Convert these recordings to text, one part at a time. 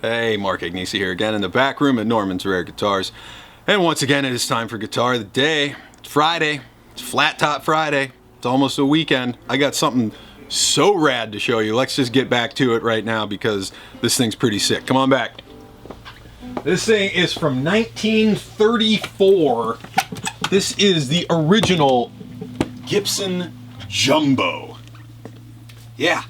Hey, Mark Agnesi here again in the back room at Norman's Rare Guitars. And once again, it is time for Guitar of the Day. It's Friday. It's Flat Top Friday. It's almost a weekend. I got something so rad to show you. Let's just get back to it right now because this thing's pretty sick. Come on back. This thing is from 1934. This is the original Gibson Jumbo. Yeah,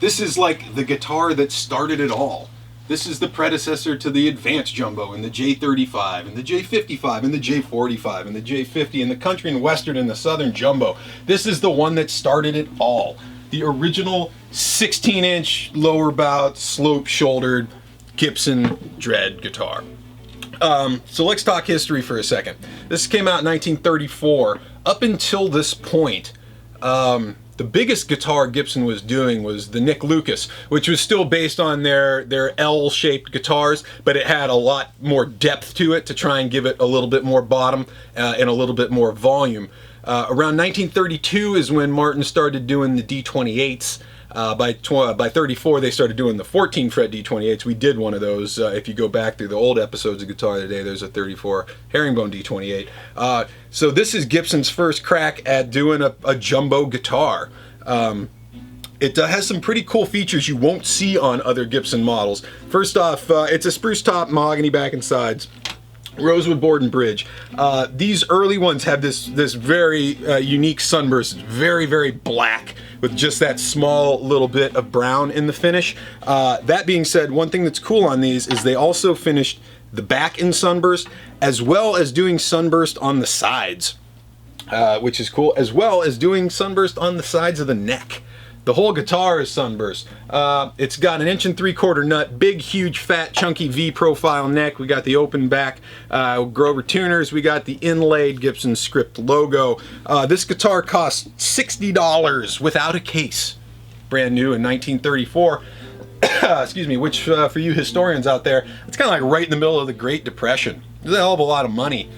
this is like the guitar that started it all. This is the predecessor to the Advanced Jumbo and the J35 and the J55 and the J45 and the J50 and the Country and Western and the Southern Jumbo. This is the one that started it all. The original 16-inch lower bout, slope-shouldered Gibson Dread guitar. So let's talk history for a second. This came out in 1934. Up until this point, the biggest guitar Gibson was doing was the Nick Lucas, which was still based on their L-shaped guitars, but it had a lot more depth to it to try and give it a little bit more bottom and a little bit more volume. Around 1932 is when Martin started doing the D28s. By 34, they started doing the 14-fret D28s. We did one of those. If you go back through the old episodes of Guitar of the Day, there's a 34 herringbone D28. So this is Gibson's first crack at doing a jumbo guitar. It has some pretty cool features you won't see on other Gibson models. First off, it's a spruce top, mahogany back and sides. Rosewood board and bridge. These early ones have this very unique sunburst. It's very, very black with just that small little bit of brown in the finish. That being said, one thing that's cool on these is they also finished the back in sunburst as well as doing sunburst on the sides, which is cool, as well as doing sunburst on the sides of the neck. The whole guitar is sunburst. It's got an 1 3/4 nut, big, huge, fat, chunky V-profile neck. We got the open back Grover tuners. We got the inlaid Gibson script logo. This guitar costs $60 without a case. Brand new in 1934. Excuse me, which for you historians out there, it's kind of like right in the middle of the Great Depression. There's a hell of a lot of money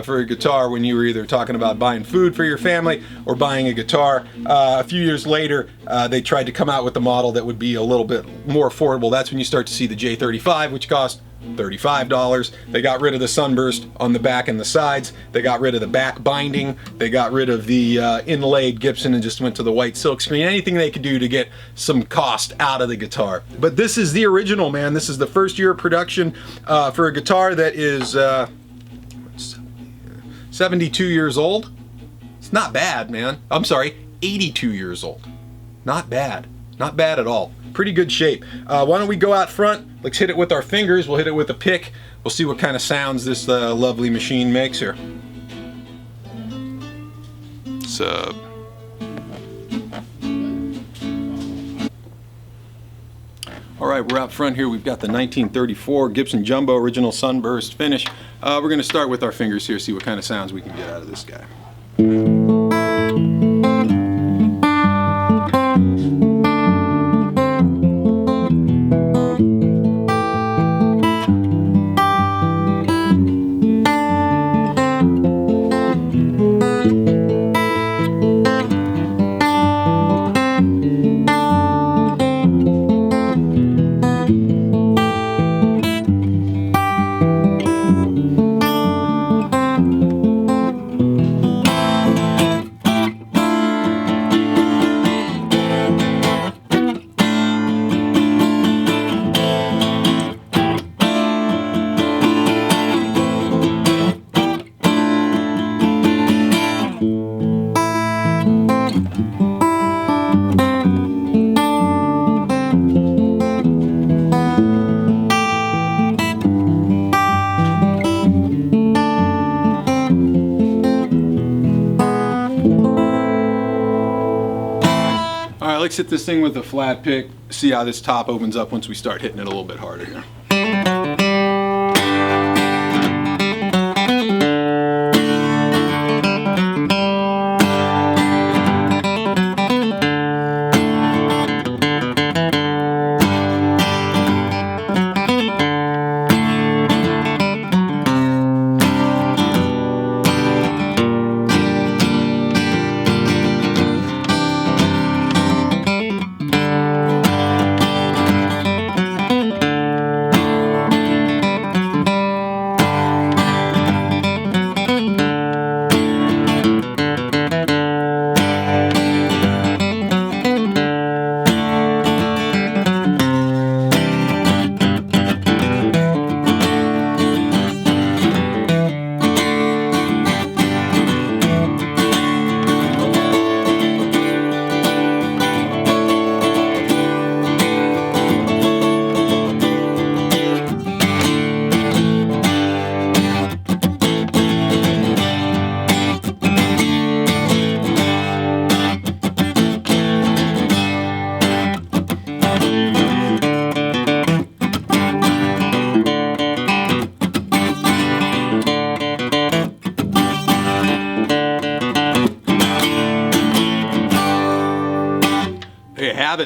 for a guitar when you were either talking about buying food for your family or buying a guitar. A few years later, they tried to come out with a model that would be a little bit more affordable. That's when you start to see the J35, which cost $35. They got rid of the sunburst on the back and the sides. They got rid of the back binding. They got rid of the inlaid Gibson and just went to the white silk screen. Anything they could do to get some cost out of the guitar. But this is the original, man. This is the first year of production for a guitar that is 72 years old. It's not bad, man. I'm sorry, 82 years old. Not bad. Not bad at all. Pretty good shape. Why don't we go out front? Let's hit it with our fingers. We'll hit it with a pick. We'll see what kind of sounds this lovely machine makes here. So, all right, we're out front here. We've got the 1934 Gibson Jumbo original sunburst finish. We're going to start with our fingers here, see what kind of sounds we can get out of this guy. Let's hit this thing with a flat pick, see how this top opens up once we start hitting it a little bit harder here.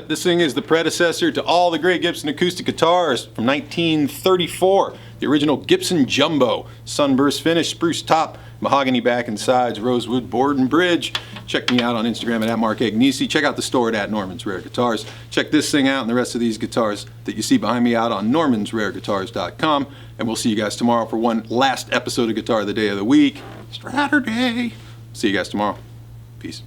This thing is the predecessor to all the great Gibson acoustic guitars from 1934. The original Gibson Jumbo. Sunburst finish, spruce top, mahogany back and sides, rosewood board and bridge. Check me out on Instagram at Mark Agnesi. Check out the store at Norman's Rare Guitars. Check this thing out and the rest of these guitars that you see behind me out on normansrareguitars.com. And we'll see you guys tomorrow for one last episode of Guitar of the Day of the Week. Saturday. See you guys tomorrow. Peace.